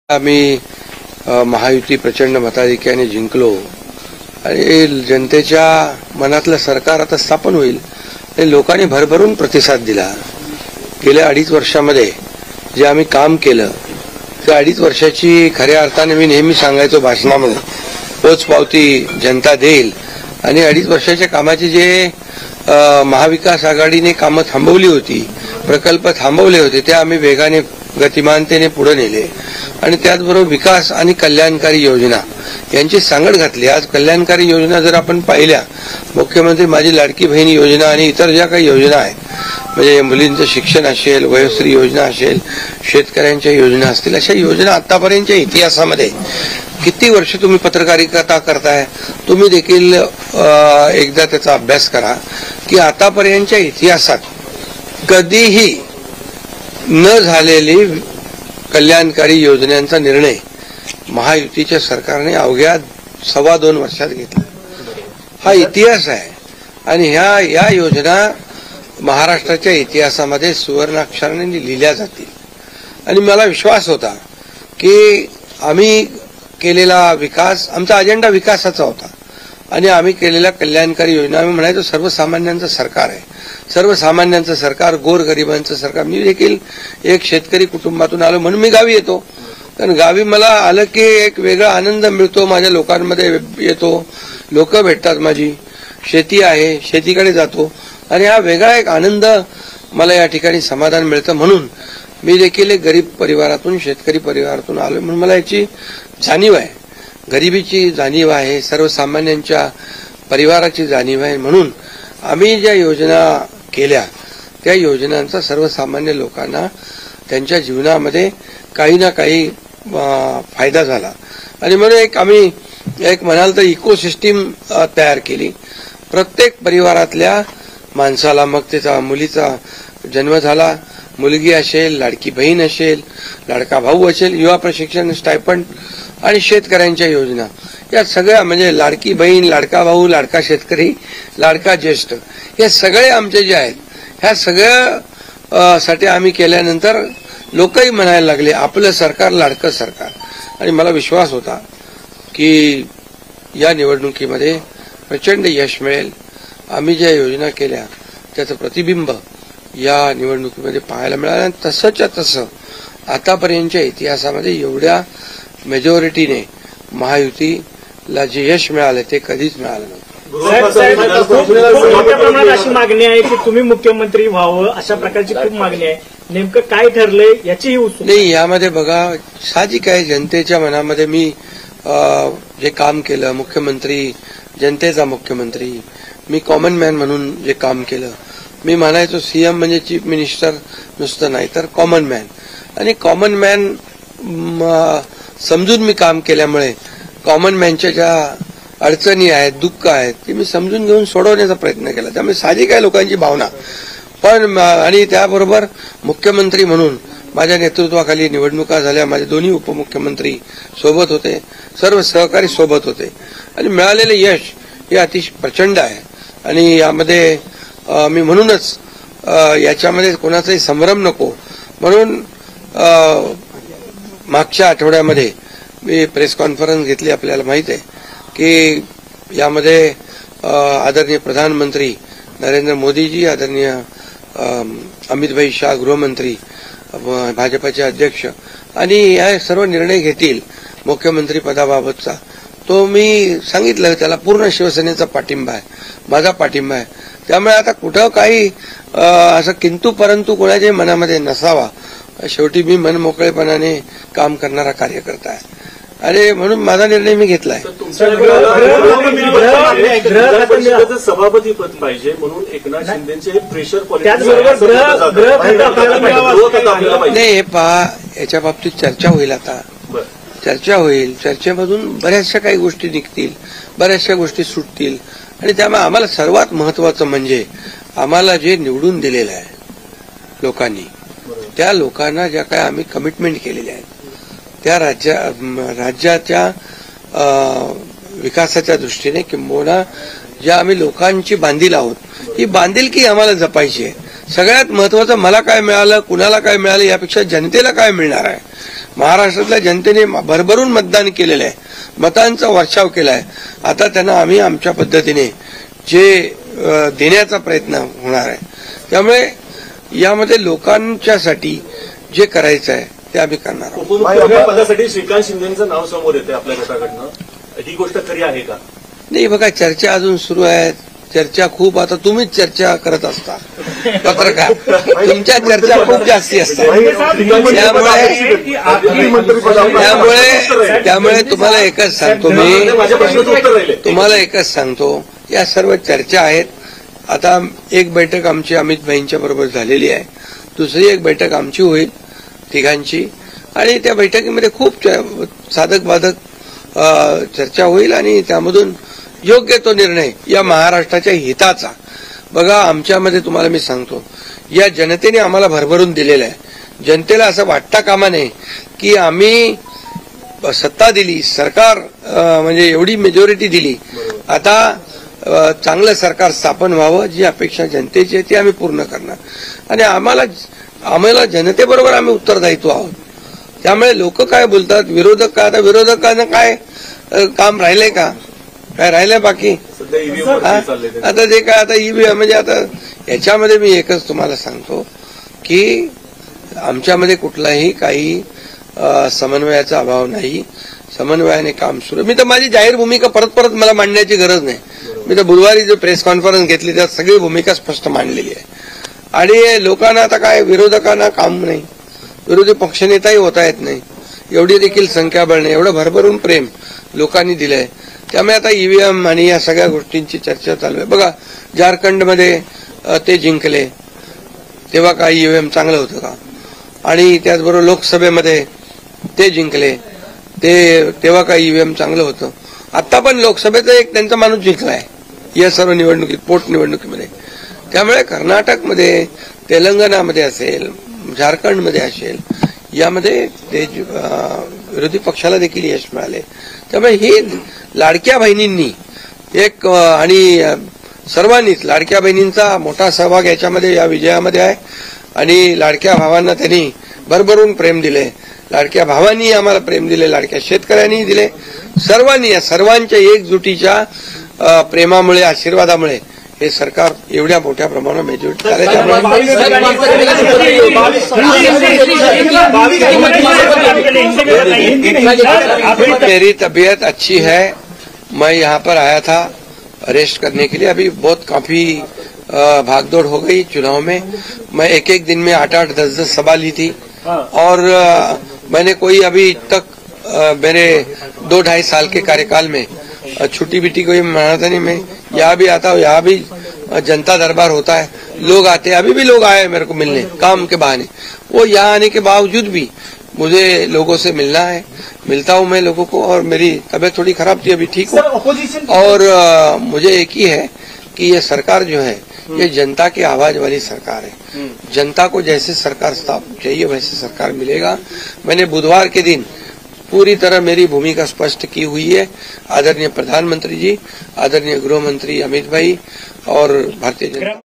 आम्ही महायुती प्रचंड मताधिक्याने जिंकलो आणि जनतेच्या मनातलं सरकार आता स्थापन होईल आणि लोकांनी भरभरून प्रतिसाद दिला। गेल्या 2.5 वर्षामध्ये जे आम्ही काम केलं त्या 2.5 वर्षाची खऱ्या अर्थाने मी नेहमी सांगायचो भाषणामध्ये पोचपावती जनता देईल आणि 2.5 वर्षाच्या कामाची जे महाविकास आघाडीने कामं थांबवली होती, प्रकल्प थांबवले होते, ते आम्ही वेगाने गतिमानतेने पुढे नेले आणि त्याचबरोबर विकास आणि कल्याणकारी योजना यांची सांगड घातली। आज कल्याणकारी योजना जर आपण पाहिल्या, मुख्यमंत्री माझी लाडकी बहीण योजना आणि इतर ज्या काही योजना आहेत, म्हणजे मुलींचं शिक्षण असेल, वयोश्री योजना असेल, शेतकऱ्यांच्या योजना असतील, अशा योजना आतापर्यंतच्या इतिहासामध्ये किती वर्ष तुम्ही पत्रकारिता करताय, तुम्ही देखील एकदा त्याचा अभ्यास करा की आतापर्यंतच्या इतिहासात कधीही न झालेली कल्याणकारी योजनांचा निर्णय महायुतीच्या सरकारने अवघ्या 2.25 वर्षात घेतला। हा इतिहास आहे आणि या योजना महाराष्ट्राच्या इतिहासामध्ये सुवर्णाक्षराने लिहिल्या जातील आणि मला विश्वास होता की आम्ही केलेला विकास, आमचा अजेंडा विकासाचा होता आणि आम्ही केलेल्या कल्याणकारी योजना, आम्ही म्हणायचो सर्वसामान्यांचं सरकार आहे, सर्वसामान्यांचं सरकार, गोरगरिबांचं सरकार। मी देखील एक शेतकरी कुटुंबातून आलो म्हणून मी गावी येतो, कारण गावी मला आलं की एक वेगळा आनंद मिळतो, माझ्या लोकांमध्ये येतो, लोक भेटतात, माझी शेती आहे, शेतीकडे जातो आणि हा वेगळा एक आनंद मला या ठिकाणी समाधान मिळतं। म्हणून मी देखील एक गरीब परिवारातून, शेतकरी परिवारातून आलो म्हणून मला याची जाणीव आहे, गरिबीची जाणीव आहे, सर्वसामान्यांच्या परिवाराची जाणीव आहे। म्हणून आम्ही ज्या योजना केल्या त्या योजनांचा सर्वसामान्य लोकांना त्यांच्या जीवनामध्ये काही ना काही फायदा झाला आणि म्हणून आम्ही म्हणाल तर इकोसिस्टीम तयार केली। प्रत्येक परिवारातल्या माणसाला, मग त्याचा मुलीचा जन्म झाला, मुलगी असेल, लाडकी बहीण असेल, लाडका भाऊ असेल, युवा प्रशिक्षण स्टायपंड आणि शेतकऱ्यांच्या योजना, या सगळ्या म्हणजे लाडकी बहीण, लाडका भाऊ, लाडका शेतकरी, लाडका ज्येष्ठ, हे सगळे आमचे जे आहेत, ह्या सगळ्या साठी आम्ही केल्यानंतर लोकही म्हणायला लागले आपलं सरकार लाडकं सरकार आणि मला विश्वास होता की या निवडणुकीमध्ये प्रचंड यश मिळेल। आम्ही ज्या योजना केल्या त्याचं प्रतिबिंब या निवडणुकीमध्ये पाहायला मिळालं आणि तसंच्या तसं आतापर्यंतच्या इतिहासामध्ये एवढ्या मेजॉरिटीने महायुतीला जे यश मिळालं ते कधीच मिळालं नव्हतं। मोठ्या प्रमाणात अशी मागणी आहे की तुम्ही मुख्यमंत्री व्हावं, अशा प्रकारची खूप मागणी आहे, नेमकं काय ठरलंय याचीही उत्सुकता नाही। यामध्ये बघा, साहजिक आहे, जनतेच्या मनामध्ये मी जे काम केलं, मुख्यमंत्री, जनतेचा मुख्यमंत्री, मी कॉमन मॅन म्हणून जे काम केलं, मी म्हणायचो सीएम म्हणजे चीफ मिनिस्टर नुसतं नाही तर कॉमन मॅन, आणि कॉमन मॅन समजून मी काम केल्यामुळे कॉमन मॅनच्या ज्या अडचणी आहेत, दुःख आहेत, ते मी समजून घेऊन सोडवण्याचा प्रयत्न केला। त्यामुळे साहजिक आहे लोकांची भावना, पण आणि त्याबरोबर मुख्यमंत्री म्हणून माझ्या नेतृत्वाखाली निवडणुका झाल्या, माझे दोन्ही उपमुख्यमंत्री सोबत होते, सर्व सहकारी सोबत होते आणि मिळालेले यश हे अतिशय प्रचंड आहे आणि यामध्ये मी म्हणूनच याच्यामध्ये कोणाचाही संभ्रम नको म्हणून मागच्या आठवड्यामध्ये मी प्रेस कॉन्फरन्स घेतली। आपल्याला माहित आहे की यामध्ये आदरणीय प्रधानमंत्री नरेंद्र मोदीजी, आदरणीय अमितभाई शाह गृहमंत्री, भाजपाचे अध्यक्ष आणि हे सर्व निर्णय घेतील मुख्यमंत्री पदाबाबतचा, तो मी सांगितलं त्याला पूर्ण शिवसेनेचा पाठिंबा आहे, माझा पाठिंबा आहे। त्यामुळे आता कुठं काही असं किंतु परंतु कोणाच्या मनामध्ये नसावा, शेवटी मी मनमोकळेपणाने काम करणारा कार्यकर्ता आहे आणि म्हणून माझा निर्णय मी घेतलाय। सभापती पद पाहिजे म्हणून एकनाथ शिंदेचे प्रेशर नाही, हे पहा, याच्या बाबतीत चर्चा होईल, आता चर्चा होईल, चर्चेमधून बऱ्याचशा काही गोष्टी निघतील, बऱ्याचशा गोष्टी सुटतील आणि त्यामुळे आम्हाला सर्वात महत्वाचं म्हणजे आम्हाला जे निवडून दिलेलं आहे लोकांनी, त्या लोकांना ज्या काही आम्ही कमिटमेंट केलेल्या आहेत त्या राज्याच्या विकासाच्या दृष्टीने किंबहुना ज्या आम्ही लोकांची बांधील आहोत, ही बांधिलकी आम्हाला जपायची आहे। सगळ्यात महत्वाचं मला काय मिळालं, कुणाला काय मिळालं यापेक्षा जनतेला काय मिळणार आहे, महाराष्ट्रातल्या जनतेने भरभरून मतदान केलेलं आहे, मतांचा वर्षाव केला आहे. आता त्यांना आम्ही आमच्या पद्धतीने जे देण्याचा प्रयत्न होणार आहे. त्यामुळे यामध्ये लोकांच्यासाठी जे करायचं आहे ते आम्ही करणार आहोत. उपमुख्यमंत्री पदासाठी श्रीकांत शिंदेचं नाव समोर येते आपल्या गटाकडनं, ही गोष्ट खरी आहे का? नाही बघा, चर्चा अजून सुरू आहे. चर्चा खूप, आता तुम्हीच चर्चा करत असता पत्रकार, तुमच्या चर्चा खूप जास्ती असतात. त्यामुळे तुम्हाला एकच सांगतो या सर्व चर्चा आहेत. आता एक बैठक आमची अमित भाईंच्या बरोबर झालेली आहे, दुसरी एक बैठक आमची होईल तिघांची, आणि त्या बैठकीमध्ये खूप साधक बाधक चर्चा होईल आणि त्यामधून योग्य तो निर्णय या महाराष्ट्राच्या हिताचा. बघा, आमच्यामध्ये तुम्हाला मी सांगतो, या जनतेने आम्हाला भरभरून दिलेलं आहे. जनतेला असं वाटता कामा नये की आम्ही सत्ता दिली, सरकार म्हणजे एवढी मेजॉरिटी दिली, आता चांगलं सरकार स्थापन व्हावं, जी अपेक्षा जनतेची आहे ती आम्ही पूर्ण करणार. आणि आम्हाला जनतेबरोबर आम्ही उत्तरदायित्व आहोत. त्यामुळे लोक काय बोलतात, विरोधक काय, आता विरोधकांना काय काम राहिलंय का? काय राहिलंय बाकी? आता जे काय आता ईव्हीएम म्हणजे आता याच्यामध्ये मी एकच तुम्हाला सांगतो की आमच्यामध्ये कुठलाही काही समन्वयाचा अभाव नाही. समन्वयाने काम सुरू. मी तर माझी जाहीर भूमिका परत मला मांडण्याची गरज नाही. मी तर बुधवारी जो प्रेस कॉन्फरन्स घेतली त्यात सगळी भूमिका स्पष्ट मांडलेली आहे. आणि लोकांना आता काय, विरोधकांना काम नाही, विरोधी पक्षनेताही होता येत नाही, एवढी देखील संख्याबळ नाही, एवढं भरभरून प्रेम लोकांनी दिलंय. त्यामुळे आता ईव्हीएम आणि या सगळ्या गोष्टींची चर्चा चालू आहे. बघा, झारखंडमध्ये ते जिंकले तेव्हा काय ईव्हीएम चांगलं होतं का? आणि त्याचबरोबर लोकसभेमध्ये ते जिंकले तेव्हा काय ईव्हीएम चांगलं होतं? आता पण लोकसभेचा एक त्यांचा माणूस जिंकलाय या सर्व निवडणुकीत, पोटनिवडणुकीमध्ये. त्यामुळे कर्नाटकमध्ये, तेलंगणामध्ये असेल, झारखंडमध्ये असेल, यामध्ये ते विरोधी पक्षाला देखील यश मिळाले. त्यामुळे ही लाडक्या बहिणींनी एक आणि सर्वांनीच लाडक्या बहिणींचा मोठा सहभाग याच्यामध्ये, या विजयामध्ये आहे. आणि लाडक्या भावांना त्यांनी भरभरून प्रेम दिले, लाडक्या भावांनी आम्हाला प्रेम दिले, लाडक्या शेतकऱ्यांनी दिले. सर्वांनी, या सर्वांच्या एकजुटीच्या प्रेमामुळे, आशीर्वादामुळे हे सरकार एवढ्या मोठ्या प्रमाणात मेजॉरिटी झाले. मेरी तबीयत अच्छी है. मैं यहाँ पर आया था रेस्ट करने के लिए. अभी बहुत काफी भागदौड़ हो गई चुनाव में. मैं एक दिन में 8-8, 10-10 सभा ली थी. और मैंने कोई अभी तक मेरे 2-2.5 साल के कार्यकाल में छुट्टी बिट्टी कोई मनाता नहीं. मैं यहाँ भी आता हूँ, यहाँ भी जनता दरबार होता है, लोग आते हैं. अभी भी लोग आए मेरे को मिलने काम के बहाने. वो यहाँ आने के बावजूद भी मुझे लोगों से मिलना है. मिलता हूँ मैं लोगों को. और मेरी तबीयत थोड़ी खराब थी, अभी ठीक हूँ. और मुझे एक ही है कि ये सरकार जो है ये जनता की आवाज वाली सरकार है. जनता को जैसे सरकार चाहिए वैसे सरकार मिलेगा. मैंने बुधवार के दिन पूरी तरह मेरी भूमिका स्पष्ट की हुई है. आदरणीय प्रधानमंत्री जी, आदरणीय गृह मंत्री अमित भाई और भारतीय जनता